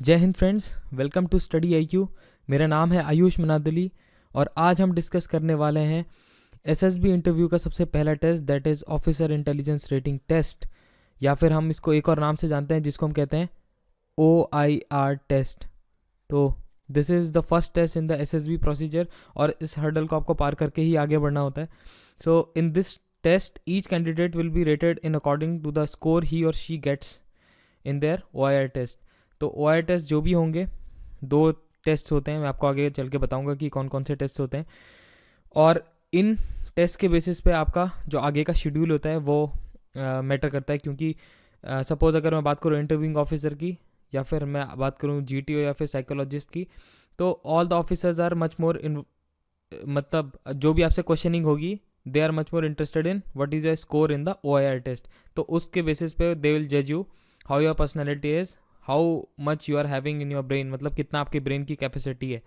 जय Hind friends, welcome to study IQ। मेरा नाम है आयुष मनादली और आज हम डिस्कस करने वाले हैं SSB इंटरव्यू का सबसे पहला test, that is officer intelligence rating test, या फिर हम इसको एक और नाम से जानते हैं जिसको हम कहते हैं OIR टेस्ट। तो this is the first test in the SSB procedure और इस हर्डल को आपको पार करके ही आगे बढ़ना होता है। So in this test each candidate will be rated in according to the score he और she gets in their OIR test. तो OIR टेस्ट जो भी होंगे, 2 टेस्ट होते हैं, मैं आपको आगे चल के बताऊंगा कि कौन कौन से टेस्ट होते हैं, और इन टेस्ट के बेसिस पे आपका जो आगे का शेड्यूल होता है वो मैटर करता है। क्योंकि सपोज़ अगर मैं बात करूँ इंटरव्यूइंग ऑफिसर की, या फिर मैं बात करूँ GTO या फिर साइकोलॉजिस्ट की, तो all the officers are much more मतलब जो भी आपसे क्वेश्चनिंग होगी, they are much more interested in what is your score in the OIR test. तो उसके बेसिस पे दे विल जज you how your personality is, how much you are having in your brain, मतलब कितना आपके brain की capacity है।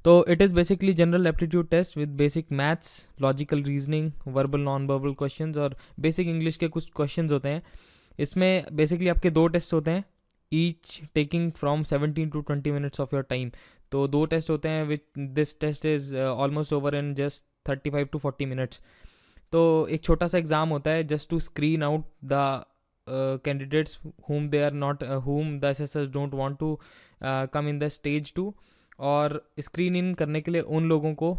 तो it is basically general aptitude test with basic maths, logical reasoning, verbal non verbal questions और basic English के कुछ questions होते हैं। इसमें बेसिकली आपके 2 टेस्ट होते हैं, each taking from 17 to 20 minutes of your time. तो 2 टेस्ट होते हैं which this test is almost over in just 35 to 40 minutes. तो एक छोटा सा एग्ज़ाम होता है just to screen out the candidates whom they are not whom the assessors don't want to come in the stage 2, और screen इन करने के लिए उन लोगों को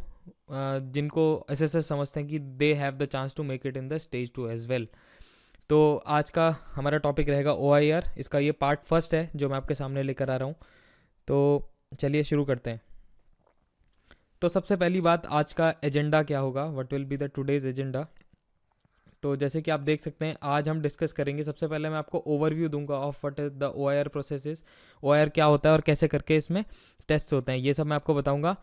जिनको assessors समझते हैं कि they have the chance to make it in the stage 2 as well। तो आज का हमारा टॉपिक रहेगा OIR। इसका ये पार्ट फर्स्ट है जो मैं आपके सामने लेकर आ रहा हूँ। तो चलिए शुरू करते हैं। तो सबसे पहली बात, आज का एजेंडा क्या होगा, what will be the today's agenda. तो जैसे कि आप देख सकते हैं, आज हम डिस्कस करेंगे, सबसे पहले मैं आपको ओवरव्यू दूंगा of what is the OIR processes, OIR क्या होता है और कैसे करके इसमें टेस्ट होते हैं, ये सब मैं आपको बताऊंगा।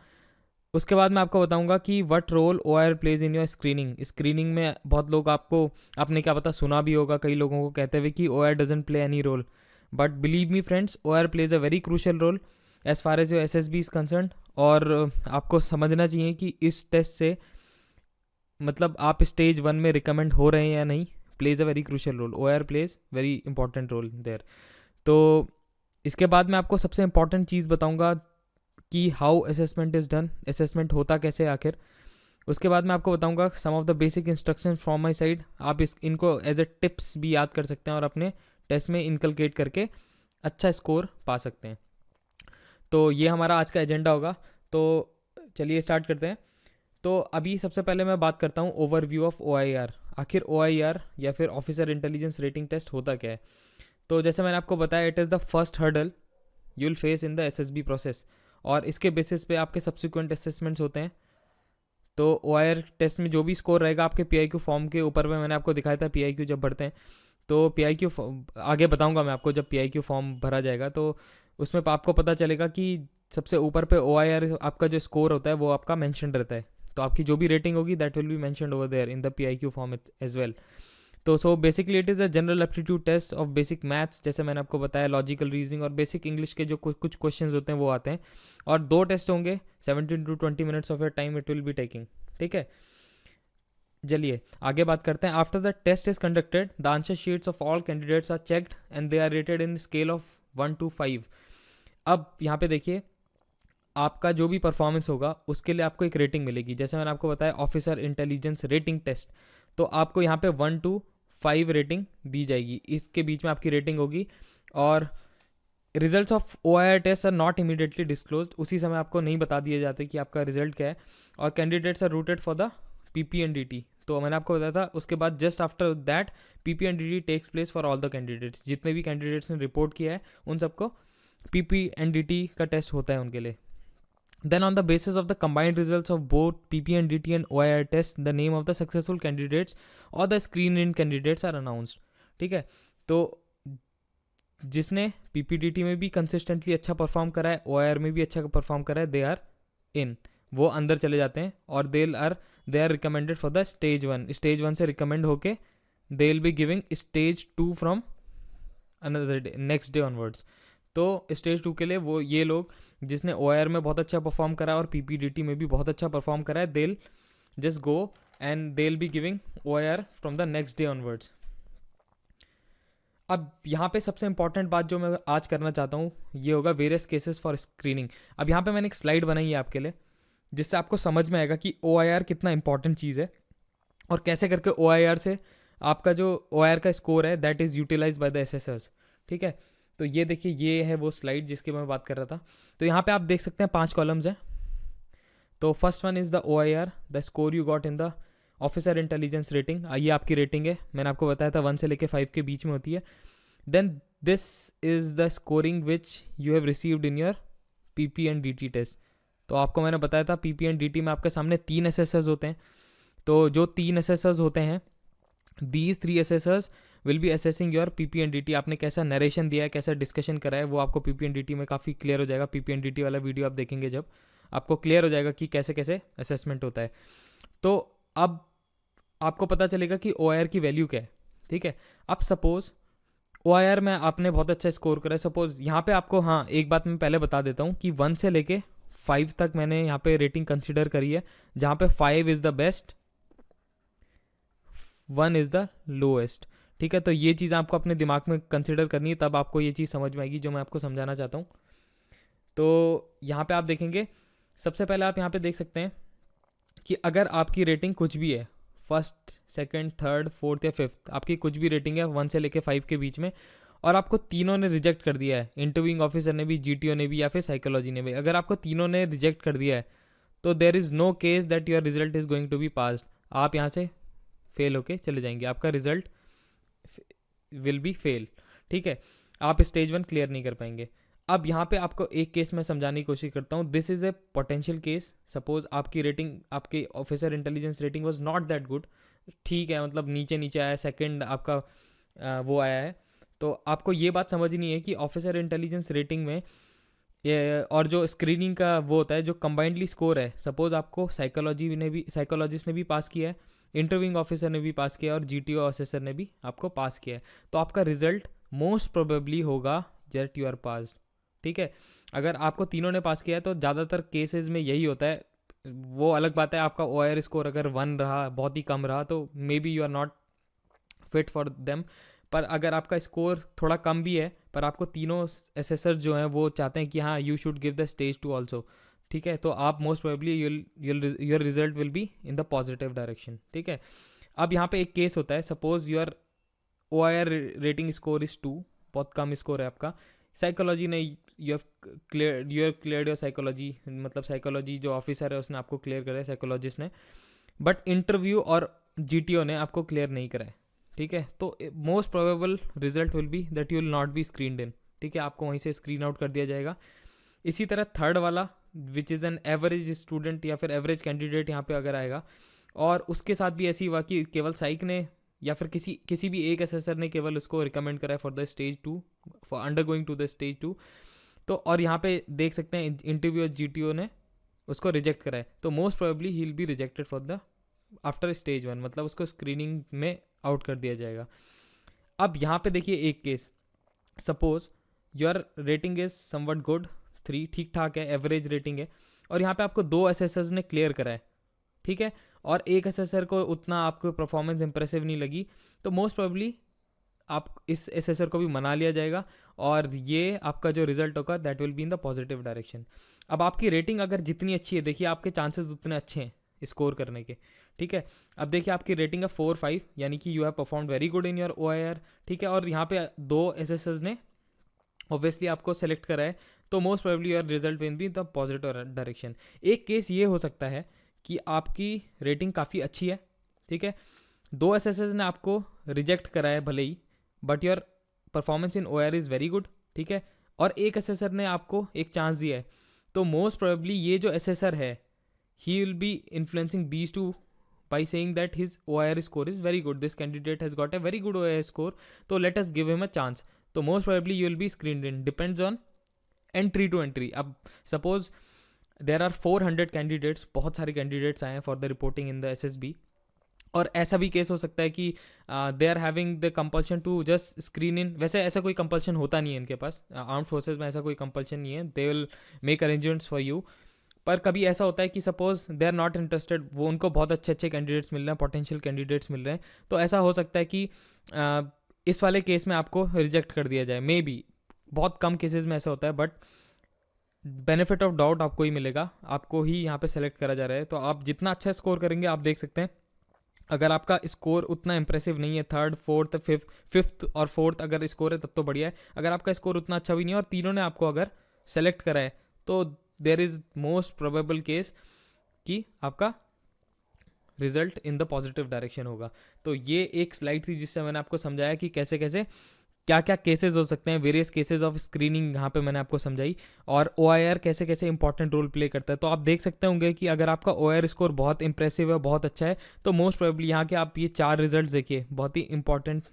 उसके बाद मैं आपको बताऊंगा कि what role OIR plays in your screening. Screening में बहुत लोग आपने क्या पता सुना भी होगा कई लोगों को कहते हुए कि OIR doesn't play any role, but believe me friends, OIR plays a very crucial role as far as your SSB is concern. और आपको समझना चाहिए कि इस टेस्ट से मतलब आप स्टेज 1 में रिकमेंड हो रहे हैं या नहीं, plays a very crucial role. OIR plays very important role there. तो इसके बाद मैं आपको सबसे इंपॉर्टेंट चीज़ बताऊंगा कि how assessment is done, assessment होता कैसे आखिर। उसके बाद मैं आपको बताऊंगा some of the basic instruction from my side. आप इनको एज ए टिप्स भी याद कर सकते हैं और अपने टेस्ट में इनकलकेट करके अच्छा स्कोर पा सकते हैं। तो ये हमारा आज का एजेंडा होगा। तो चलिए स्टार्ट करते हैं। तो अभी सबसे पहले मैं बात करता हूँ ओवरव्यू ऑफ OIR। आखिर OIR या फिर ऑफिसर इंटेलिजेंस रेटिंग टेस्ट होता क्या है। तो जैसे मैंने आपको बताया, it is the first hurdle you will face in the SSB process, और इसके बेसिस पे आपके सब्सिक्वेंट असेसमेंट्स होते हैं। तो OIR टेस्ट में जो भी स्कोर रहेगा आपके PIQ फॉर्म के ऊपर में, मैंने आपको दिखाया था PIQ जब भरते हैं, तो PIQ आगे बताऊंगा मैं आपको जब PIQ फॉर्म भरा जाएगा, तो उसमें आपको पता चलेगा कि सबसे ऊपर पे OIR आपका जो स्कोर होता है वो आपका मैंशन रहता है। तो आपकी जो भी रेटिंग होगी that will be mentioned over there in the PIQ form as well. तो so basically it is a general aptitude test of basic maths, जैसे मैंने आपको बताया, लॉजिकल रीजनिंग और बेसिक इंग्लिश के जो कुछ क्वेश्चंस होते हैं वो आते हैं। और 2 टेस्ट होंगे, 17 to 20 minutes of your time it will be taking. ठीक है, चलिए आगे बात करते हैं। After the test is conducted, the answer sheets of all candidates are checked and they are rated in scale of 1 to 5। अब यहाँ पे देखिए, आपका जो भी परफॉर्मेंस होगा उसके लिए आपको एक रेटिंग मिलेगी। जैसे मैंने आपको बताया ऑफिसर इंटेलिजेंस रेटिंग टेस्ट, तो आपको यहाँ पे 1 to 5 रेटिंग दी जाएगी, इसके बीच में आपकी रेटिंग होगी। और results of OIR test are not immediately disclosed, उसी समय आपको नहीं बता दिए जाते कि आपका रिजल्ट क्या है। और candidates are routed for the PP&DT। तो मैंने आपको बताया था, उसके बाद just after that PP&DT takes place for all the candidates. जितने भी कैंडिडेट्स ने रिपोर्ट किया है उन सबको PP&DT का टेस्ट होता है उनके लिए। Then on the basis of the combined results of both PP&DT and OIR tests, the name of the successful candidates or the screen-in candidates are announced। ठीक है, तो जिसने PPDT में भी कंसिस्टेंटली अच्छा परफॉर्म करा है, OIR में भी अच्छा परफॉर्म करा है, दे आर इन, वो अंदर चले जाते हैं और they are recommended for the stage 1। Stage 1 से रिकमेंड होके they will be giving stage 2 from another day, next day onwards. तो स्टेज 2 के लिए वो ये लोग जिसने OIR में बहुत अच्छा परफॉर्म करा है और PPDT में भी बहुत अच्छा परफॉर्म करा है, they just go and they will be giving OIR from the next day onwards. अब यहाँ पे सबसे इंपॉर्टेंट बात जो मैं आज करना चाहता हूँ ये होगा वेरियस केसेस फॉर स्क्रीनिंग। अब यहाँ पे मैंने एक स्लाइड बनाई है आपके लिए जिससे आपको समझ में आएगा कि OIR कितना इंपॉर्टेंट चीज़ है और कैसे करके OIR से आपका जो OIR का स्कोर है that is utilise by the assessors. ठीक है, तो ये देखिए ये है वो स्लाइड जिसकी मैं बात कर रहा था। तो यहाँ पे आप देख सकते हैं 5 कॉलम्स हैं। तो first one is the OIR, the score you got in the officer intelligence rating. ये आपकी रेटिंग है, मैंने आपको बताया था 1 से लेकर 5 के बीच में होती है। Then this is the scoring which you have received in your PP and DT test. तो आपको मैंने बताया था PP एंड DT में आपके सामने 3 एसेसर्स होते हैं। तो जो 3 एसेसर्स होते हैं, these 3 assessors will be assessing your PP and DT। आपने कैसा नरेशन दिया है, कैसा डिस्कशन करा है, वो आपको PP एंड DT में काफ़ी क्लियर हो जाएगा। PP एंड DT वाला वीडियो आप देखेंगे जब, आपको क्लियर हो जाएगा कि कैसे कैसे असेसमेंट होता है। तो अब आपको पता चलेगा कि OIR की वैल्यू क्या है। ठीक है, अब सपोज OIR में आपने बहुत अच्छा स्कोर करा है। सपोज यहाँ पे आपको, हाँ एक बात मैं पहले बता देता हूँ कि 1 से लेके 5 तक मैंने यहाँ पे रेटिंग कंसिडर करी है, जहाँ पे 5 is the best, 1 is the lowest. ठीक है, तो ये चीज़ आपको अपने दिमाग में कंसिडर करनी है, तब आपको ये चीज़ समझ में आएगी जो मैं आपको समझाना चाहता हूँ। तो यहाँ पे आप देखेंगे, सबसे पहले आप यहाँ पे देख सकते हैं कि अगर आपकी रेटिंग कुछ भी है, फर्स्ट, सेकंड, थर्ड, फोर्थ या फिफ्थ, आपकी कुछ भी रेटिंग है 1 से लेके 5 के बीच में, और आपको तीनों ने रिजेक्ट कर दिया है, इंटरव्यूइंग ऑफिसर ने भी, GTO ने भी, या फिर साइकोलॉजी ने भी, अगर आपको तीनों ने रिजेक्ट कर दिया है तो there is no case that your result is going to be passed. आप यहाँ से फेल होके चले जाएंगे, आपका रिजल्ट विल बी फेल। ठीक है, आप स्टेज 1 क्लियर नहीं कर पाएंगे। अब यहाँ पे आपको एक केस मैं समझाने की कोशिश करता हूँ। This is a potential case. Suppose आपकी रेटिंग, आपकी officer intelligence rating was not that good, ठीक है, मतलब नीचे नीचे आया, सेकंड आपका वो आया है। तो आपको ये बात समझनी है कि ऑफिसर इंटेलिजेंस रेटिंग में और जो स्क्रीनिंग का वो होता है, जो कंबाइंडली स्कोर है, सपोज आपको साइकोलॉजिस्ट ने भी पास किया है, इंटरव्यूइंग ऑफिसर ने भी पास किया है, और GTO असेसर ने भी आपको पास किया है, तो आपका रिजल्ट मोस्ट प्रोबेबली होगा दैट यू आर पास्ड। ठीक है, अगर आपको तीनों ने पास किया है तो ज़्यादातर केसेस में यही होता है। वो अलग बात है, आपका OIR स्कोर अगर 1 रहा, बहुत ही कम रहा, तो maybe you are not fit for them. पर अगर आपका स्कोर थोड़ा कम भी है, पर आपको तीनों एसेसर जो हैं वो चाहते हैं कि हाँ you should give the stage 2 also, ठीक है, तो आप most probably your result will be in the positive direction. ठीक है, अब यहाँ पे एक केस होता है, suppose your OIR rating score is 2, बहुत कम स्कोर है आपका, साइकोलॉजी ने यू क्लियर्ड योर साइकोलॉजी, मतलब साइकोलॉजी जो ऑफिसर है उसने आपको क्लियर करा है, साइकोलॉजिस्ट ने, बट इंटरव्यू और GTO ने आपको क्लियर नहीं करा है। ठीक है, तो most probable result will be that you will not be screened in. ठीक है, आपको वहीं से स्क्रीन आउट कर दिया जाएगा। इसी तरह थर्ड वाला, which is an average student या फिर एवरेज कैंडिडेट यहाँ पे अगर आएगा, और उसके साथ भी ऐसी हुआ कि केवल साइक ने या फिर किसी भी एक असेसर ने केवल उसको रिकमेंड करा है for the stage 2, for undergoing to the stage 2, तो और यहाँ पे देख सकते हैं इंटरव्यू GTO ने उसको रिजेक्ट करा है, तो most probably he will be rejected for the after stage 1, मतलब उसको स्क्रीनिंग में आउट कर दिया जाएगा। अब यहाँ पे देखिए एक case, suppose your rating is somewhat good, 3 ठीक ठाक है, एवरेज रेटिंग है, और यहाँ पे आपको 2 असेसर्स ने क्लियर करा है। ठीक है, और एक असेसर को उतना आपको परफॉर्मेंस इंप्रेसिव नहीं लगी, तो मोस्ट प्रोबेबली आप इस असेसर को भी मना लिया जाएगा, और ये आपका जो रिजल्ट होगा that will be in the positive direction. अब आपकी रेटिंग अगर जितनी अच्छी है, देखिए आपके चांसेस उतने अच्छे हैं स्कोर करने के। ठीक है, अब देखिए आपकी रेटिंग है 4-5, यानी कि you have perform very good in your OIR। ठीक है, और यहाँ पे 2 एसेसर्स ने ऑब्वियसली आपको सेलेक्ट करा है, तो most probably your result will be in the positive direction. एक केस ये हो सकता है कि आपकी रेटिंग काफ़ी अच्छी है, ठीक है, 2 एसेसर्स ने आपको रिजेक्ट करा है भले ही, but your performance in OIR is very good. ठीक है, और एक एसेसर ने आपको एक चांस दिया है, तो मोस्ट प्रोबेबली ये जो एसेसर है he will be influencing these two by saying that his OIR score is very good, this candidate has got a very good OIR score, so let us give him a chance, तो most probably you will be screened in, depends on entry to entry। अब suppose there are 400 candidates, बहुत सारे candidates आए हैं for the reporting in the SSB, और ऐसा भी case हो सकता है कि they are having the compulsion to just screen in. वैसे ऐसा कोई कंपल्शन होता नहीं है इनके पास, आर्म्ड फोर्सेज में ऐसा कोई कंपल्शन नहीं है, they will make arrangements for you. पर कभी ऐसा होता है कि suppose they are not interested, वो उनको बहुत अच्छे कैंडिडेट्स मिल रहे हैं, पोटेंशियल कैंडिडेट्स मिल रहे हैं, तो ऐसा हो सकता है कि इस वाले केस में आपको रिजेक्ट कर दिया जाए, मे बी बहुत कम केसेस में ऐसा होता है, बट बेनिफिट ऑफ डाउट आपको ही मिलेगा, आपको ही यहाँ पे सेलेक्ट करा जा रहा है। तो आप जितना अच्छा स्कोर करेंगे, आप देख सकते हैं अगर आपका स्कोर उतना इंप्रेसिव नहीं है, थर्ड फोर्थ फिफ्थ और फोर्थ अगर स्कोर है तब तो बढ़िया है। अगर आपका स्कोर उतना अच्छा भी नहीं है और तीनों ने आपको अगर सेलेक्ट करा है, तो there is most probable case कि आपका result in the positive direction होगा। तो ये एक स्लाइड थी जिससे मैंने आपको समझाया कि कैसे कैसे क्या क्या केसेस हो सकते हैं, वेरियस केसेस ऑफ स्क्रीनिंग यहाँ पे मैंने आपको समझाई, और OIR कैसे कैसे इंपॉर्टेंट रोल प्ले करता है। तो आप देख सकते होंगे कि अगर आपका OIR स्कोर बहुत इंप्रेसिव है, बहुत अच्छा है, तो मोस्ट प्रोबेबली यहाँ के आप ये 4 रिजल्ट देखिए, बहुत ही इंपॉर्टेंट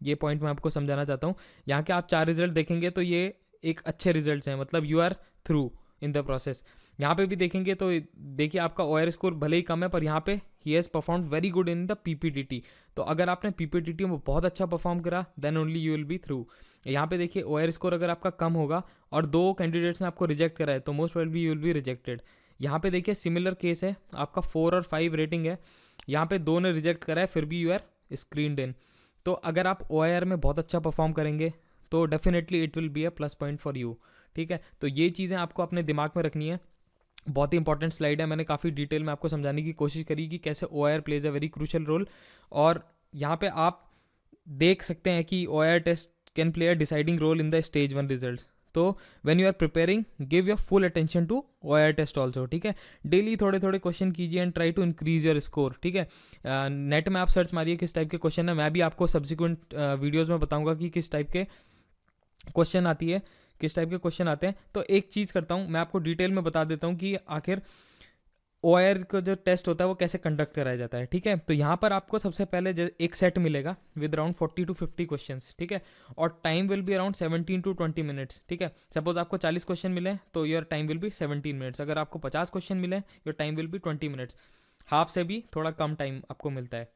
ये पॉइंट मैं आपको समझाना चाहता हूँ। यहाँ के आप 4 रिजल्ट देखेंगे तो ये एक अच्छे रिजल्ट हैं, मतलब you are through in the process. यहाँ पे भी देखेंगे तो देखिए आपका OIR स्कोर भले ही कम है, पर यहाँ पे he has perform very good in the PPTT। तो अगर आपने PPTT में बहुत अच्छा परफॉर्म करा, then only you will be through. यहाँ पे देखिए OIR स्कोर अगर आपका कम होगा और 2 कैंडिडेट्स ने आपको रिजेक्ट करा है, तो most probably you will be rejected. यहाँ पे देखिए सिमिलर केस है, आपका 4 और 5 रेटिंग है, यहाँ पे 2 ने रिजेक्ट करा है, फिर भी यू आर स्क्रीन्ड इन। तो अगर आप OIR में बहुत अच्छा परफॉर्म करेंगे तो definitely it will be a plus point for you. ठीक है, तो ये चीज़ें आपको अपने दिमाग में रखनी है। बहुत ही इंपॉर्टेंट स्लाइड है, मैंने काफ़ी डिटेल में आपको समझाने की कोशिश करी कि कैसे OIR plays a very crucial role. और यहाँ पे आप देख सकते हैं कि OIR test can play a deciding role in the stage 1 results. तो when you are preparing, give your full attention to OIR test also. ठीक है, डेली थोड़े थोड़े क्वेश्चन कीजिए and try to increase your score. ठीक है, net में आप सर्च मारिए किस टाइप के क्वेश्चन है, मैं भी आपको सब्सिक्वेंट वीडियोज़ में बताऊँगा कि किस टाइप के क्वेश्चन आती है, किस टाइप के क्वेश्चन आते हैं। तो एक चीज़ करता हूँ, मैं आपको डिटेल में बता देता हूँ कि आखिर OIR का जो टेस्ट होता है वो कैसे कंडक्ट कराया जाता है। ठीक है, तो यहाँ पर आपको सबसे पहले एक सेट मिलेगा विद अराउंड 40 to 50 क्वेश्चंस। ठीक है, और time will be around 17 to 20 minutes. ठीक है, सपोज आपको 40 क्वेश्चन मिले तो your time will be 17 minutes. अगर आपको 50 क्वेश्चन मिले, your time will be 20 minutes. Half से भी थोड़ा कम टाइम आपको मिलता है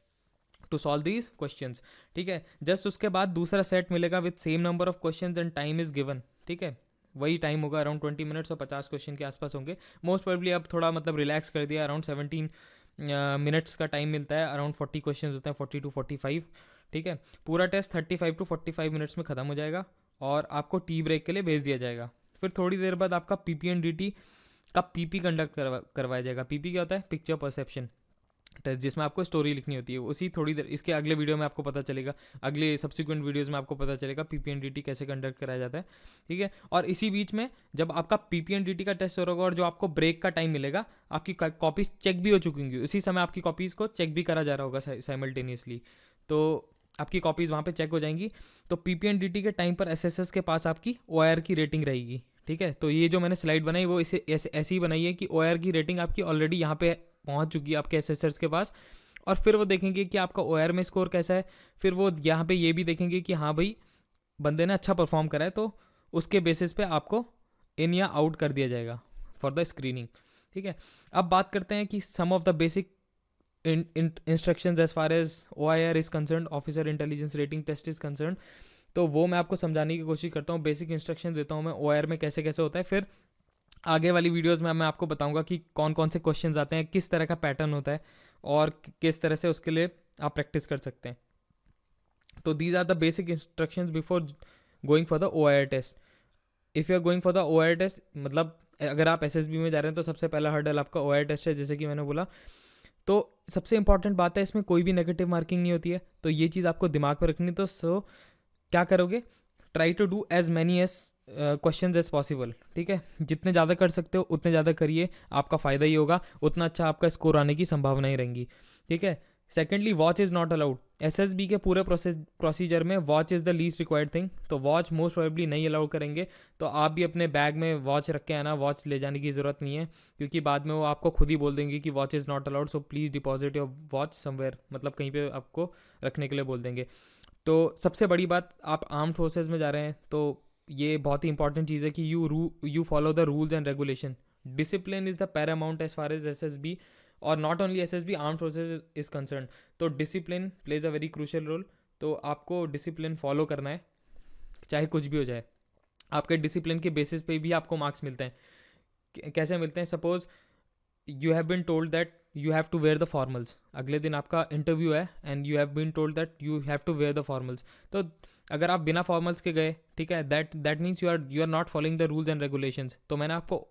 टू सॉल्व दीज क्वेश्चंस। ठीक है, जस्ट उसके बाद दूसरा सेट मिलेगा with same number of questions and time is given. ठीक है, वही टाइम होगा अराउंड 20 मिनट्स और 50 क्वेश्चन के आसपास होंगे। मोस्ट प्रोबेबली अब थोड़ा मतलब रिलैक्स कर दिया, अराउंड 17 मिनट्स का टाइम मिलता है, अराउंड 40 क्वेश्चन होते हैं, 40 to 45। ठीक है, पूरा टेस्ट 35 to 45 मिनट्स में ख़त्म हो जाएगा और आपको टी ब्रेक के लिए भेज दिया जाएगा। फिर थोड़ी देर बाद आपका PPNDT का PP कंडक्ट करवाया जाएगा। PP क्या होता है? पिक्चर परसेप्शन टेस्ट, जिसमें आपको स्टोरी लिखनी होती है। उसी थोड़ी देर इसके अगले वीडियो में आपको पता चलेगा, अगले सब्सिक्वेंट वीडियोस में आपको पता चलेगा PPNDT कैसे कंडक्ट कराया जाता है। ठीक है, और इसी बीच में जब आपका PPNDT का टेस्ट हो रहा होगा और जो आपको ब्रेक का टाइम मिलेगा, आपकी कॉपीज चेक भी हो चुकी होंगी, उसी समय आपकी कॉपीज़ को चेक भी करा जा रहा होगा साइमल्टेनियसली। तो आपकी कॉपीज़ वहाँ पे चेक हो जाएंगी। तो PPNDT के टाइम पर SSS के पास आपकी OIR की रेटिंग रहेगी। ठीक है, तो ये जो मैंने स्लाइड बनाई वो इसे ऐसी ही बनाई है कि OIR की रेटिंग आपकी ऑलरेडी यहाँ पे पहुंच चुकी है आपके SSS के पास। और फिर वो देखेंगे कि आपका OIR में स्कोर कैसा है। फिर वो यहाँ पे ये भी देखेंगे कि हाँ भाई बंदे ने अच्छा परफॉर्म करा है, तो उसके बेसिस पे आपको इन या आउट कर दिया जाएगा फॉर द स्क्रीनिंग। ठीक है, अब बात करते हैं कि some of the basic instructions as far as OIR is concern, officer intelligence rating test is concern. तो वो मैं आपको समझाने की कोशिश करता हूँ, बेसिक इंस्ट्रक्शन देता हूँ मैं OIR में कैसे कैसे होता है। फिर आगे वाली वीडियोस में मैं आपको बताऊंगा कि कौन कौन से क्वेश्चंस आते हैं, किस तरह का पैटर्न होता है और किस तरह से उसके लिए आप प्रैक्टिस कर सकते हैं। तो these are the basic instructions before going for the OIR test. If you are going for the OIR test, मतलब अगर आप SSB में जा रहे हैं तो सबसे पहला हर्डल आपका OIR टेस्ट है, जैसे कि मैंने बोला। तो सबसे इंपॉर्टेंट बात है, इसमें कोई भी नेगेटिव मार्किंग नहीं होती है, तो ये चीज़ आपको दिमाग में रखनी। तो क्या करोगे, try to do as many as question as possible. ठीक है, जितने ज़्यादा कर सकते हो उतने ज़्यादा करिए, आपका फ़ायदा ही होगा, उतना अच्छा आपका स्कोर आने की संभावनाएं रहेंगी। ठीक है, secondly watch is not allowed. SSB के पूरे प्रोसीजर में watch is the least required thing. तो वॉच मोस्ट प्रोबेबली नहीं अलाउड करेंगे, तो आप भी अपने बैग में वॉच रख के आना, वॉच ले जाने की ज़रूरत नहीं है, क्योंकि बाद में वो आपको खुद ही बोल देंगे कि watch is not allowed, so please deposit your watch somewhere, मतलब कहीं पे आपको रखने के लिए बोल देंगे। तो सबसे बड़ी बात, आप आर्म्ड फोर्सेज में जा रहे हैं तो ये बहुत ही इंपॉर्टेंट चीज़ है कि you follow the rules and regulation. Discipline is the paramount as far as SSB और not only SSB, armed forces is concern. तो discipline plays a very crucial role. तो आपको डिसिप्लिन फॉलो करना है, चाहे कुछ भी हो जाए। आपके डिसिप्लिन के बेसिस पे भी आपको मार्क्स मिलते हैं। कैसे मिलते हैं? Suppose you have been told that you have to wear the formals, अगले दिन आपका इंटरव्यू है and you have been told that you have to wear the formals, तो अगर आप बिना फॉर्मल्स के गए, ठीक है, that means you are not following the rules and regulations. तो मैंने आपको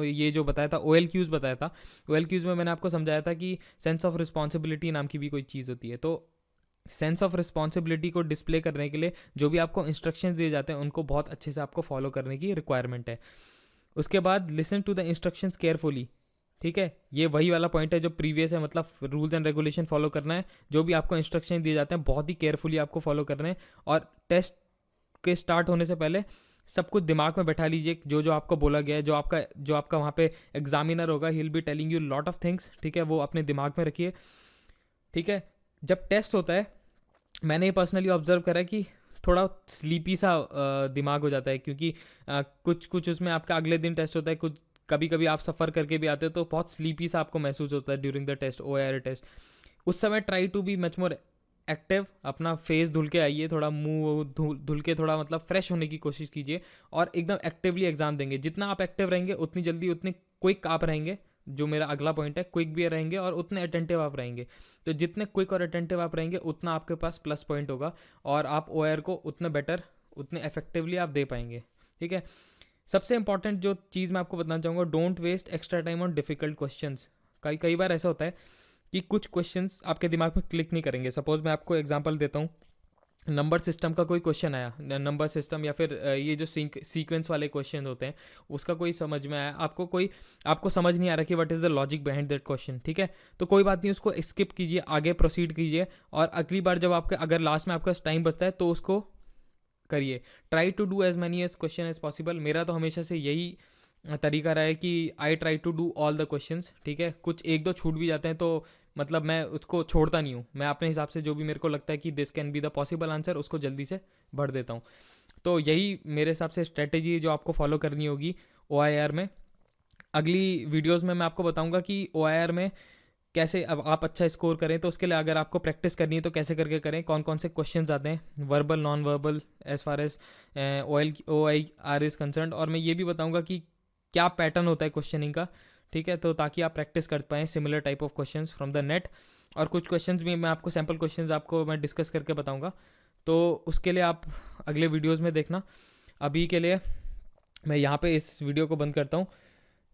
ये जो बताया था OLQs बताया था, OLQs में मैंने आपको समझाया था कि सेंस ऑफ रिस्पॉन्सिबिलिटी नाम की भी कोई चीज़ होती है। तो सेंस ऑफ रिस्पॉन्सिबिलिटी को डिस्प्ले करने के लिए जो भी आपको इंस्ट्रक्शंस दिए जाते हैं उनको बहुत अच्छे से आपको फॉलो करने की रिक्वायरमेंट है। उसके बाद listen to the instructions carefully, ठीक है, ये वही वाला पॉइंट है जो प्रीवियस है, मतलब रूल्स एंड रेगुलेशन फॉलो करना है, जो भी आपको इंस्ट्रक्शन दिए जाते हैं बहुत ही केयरफुली आपको फॉलो करना है। और टेस्ट के स्टार्ट होने से पहले सब कुछ दिमाग में बैठा लीजिए, जो जो आपको बोला गया है, जो आपका वहाँ पे एग्जामिनर होगा, he will be telling you lot of things, ठीक है, वो अपने दिमाग में रखिए, ठीक है। जब टेस्ट होता है, मैंने ये पर्सनली ऑब्जर्व करा है कि थोड़ा स्लीपी सा दिमाग हो जाता है, क्योंकि कुछ उसमें आपका अगले दिन टेस्ट होता है, कुछ कभी कभी आप सफ़र करके भी आते हो तो बहुत स्लीपी सा आपको महसूस होता है during the test, OIR test. उस समय try to be much more active, अपना फेस धुल के आइए, थोड़ा मुंह धुल के थोड़ा मतलब फ्रेश होने की कोशिश कीजिए और एकदम एक्टिवली एग्जाम देंगे। जितना आप एक्टिव रहेंगे उतनी जल्दी उतने क्विक आप रहेंगे, जो मेरा अगला पॉइंट है, क्विक भी रहेंगे और उतने अटेंटिव आप रहेंगे। तो जितने क्विक और अटेंटिव आप रहेंगे उतना आपके पास प्लस पॉइंट होगा और आप OIR को उतना बेटर, उतने इफेक्टिवली आप दे पाएंगे, ठीक है। सबसे इंपॉर्टेंट जो चीज़ मैं आपको बताना चाहूँगा, don't waste extra time on difficult questions. कई बार ऐसा होता है कि कुछ क्वेश्चंस आपके दिमाग में क्लिक नहीं करेंगे। सपोज मैं आपको एग्जांपल देता हूँ, नंबर सिस्टम का कोई क्वेश्चन आया, नंबर सिस्टम या फिर ये जो सीक्वेंस वाले क्वेश्चन होते हैं उसका कोई समझ में आया, आपको समझ नहीं आ रहा कि what is the logic behind that question, ठीक है, तो कोई बात नहीं, उसको स्किप कीजिए, आगे प्रोसीड कीजिए और अगली बार जब आपके अगर लास्ट में आपका टाइम बचता है तो उसको करिए। Try to do as many as question as possible. मेरा तो हमेशा से यही तरीका रहा है कि I try to do all the questions, ठीक है। कुछ एक दो छूट भी जाते हैं तो मतलब मैं उसको छोड़ता नहीं हूँ, मैं अपने हिसाब से जो भी मेरे को लगता है कि this can be the possible answer उसको जल्दी से भर देता हूँ। तो यही मेरे हिसाब से स्ट्रेटेजी है जो आपको फॉलो करनी होगी OIR में। अगली वीडियोज़ में मैं आपको बताऊँगा कि OIR में कैसे अब आप अच्छा स्कोर करें, तो उसके लिए अगर आपको प्रैक्टिस करनी है तो कैसे करके करें, कौन कौन से क्वेश्चंस आते हैं, verbal, non verbal, as far as OIR is concern. और मैं ये भी बताऊंगा कि क्या पैटर्न होता है क्वेश्चनिंग का, ठीक है, तो ताकि आप प्रैक्टिस कर पाएँ similar type of questions from the net. और कुछ क्वेश्चंस भी मैं आपको सैम्पल क्वेश्चंस आपको मैं डिस्कस करके बताऊँगा, तो उसके लिए आप अगले वीडियोज़ में देखना। अभी के लिए मैं यहाँ पर इस वीडियो को बंद करता हूँ।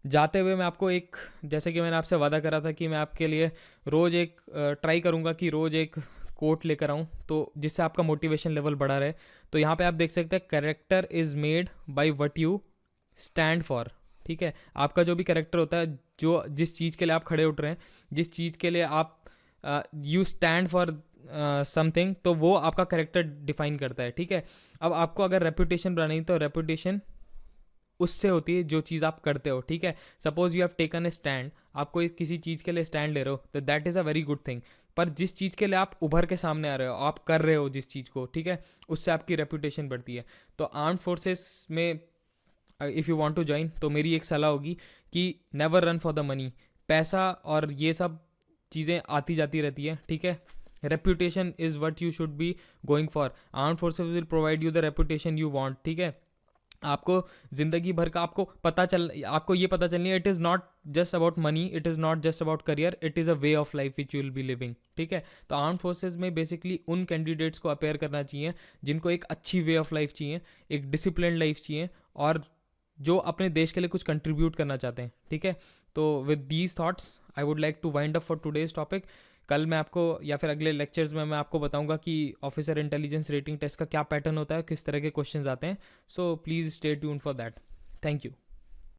जाते हुए मैं आपको एक, जैसे कि मैंने आपसे वादा करा था कि मैं आपके लिए रोज़ एक ट्राई करूँगा कि रोज़ एक कोट लेकर आऊँ, तो जिससे आपका मोटिवेशन लेवल बढ़ा रहे। तो यहाँ पे आप देख सकते हैं, character is made by what you stand for, ठीक है। आपका जो भी कैरेक्टर होता है, जो जिस चीज़ के लिए आप खड़े उठ रहे हैं, जिस चीज़ के लिए आप यू स्टैंड फॉर समथिंग, तो वो आपका कैरेक्टर डिफाइन करता है, ठीक है। अब आपको अगर रेपुटेशन बनानी तो रेपुटेशन उससे होती है जो चीज़ आप करते हो, ठीक है। Suppose you have taken a stand, आप कोई किसी चीज़ के लिए स्टैंड ले रहे हो तो that is a very good thing. पर जिस चीज़ के लिए आप उभर के सामने आ रहे हो, आप कर रहे हो जिस चीज़ को, ठीक है, उससे आपकी रेपुटेशन बढ़ती है। तो आर्म्ड फोर्सेस में if you want to join, तो मेरी एक सलाह होगी कि never run for the money. पैसा और ये सब चीज़ें आती जाती रहती है, ठीक है। Reputation is what you should be going for. Armed forces will provide you the reputation you want, ठीक है। आपको ज़िंदगी भर का आपको ये पता चलनी है, it is not just about money, it is not just about career, it is a way of life which you will B living, ठीक है। तो आर्म फोर्सेस में बेसिकली उन कैंडिडेट्स को अपेयर करना चाहिए जिनको एक अच्छी वे ऑफ लाइफ चाहिए, एक डिसिप्लिन लाइफ चाहिए और जो अपने देश के लिए कुछ कंट्रीब्यूट करना चाहते हैं, ठीक है। तो with these thoughts I would like to wind up for today's topic. कल मैं आपको या फिर अगले लेक्चर्स में मैं आपको बताऊंगा कि ऑफिसर इंटेलिजेंस रेटिंग टेस्ट का क्या पैटर्न होता है, किस तरह के क्वेश्चंस आते हैं। So please stay tune for that. Thank you.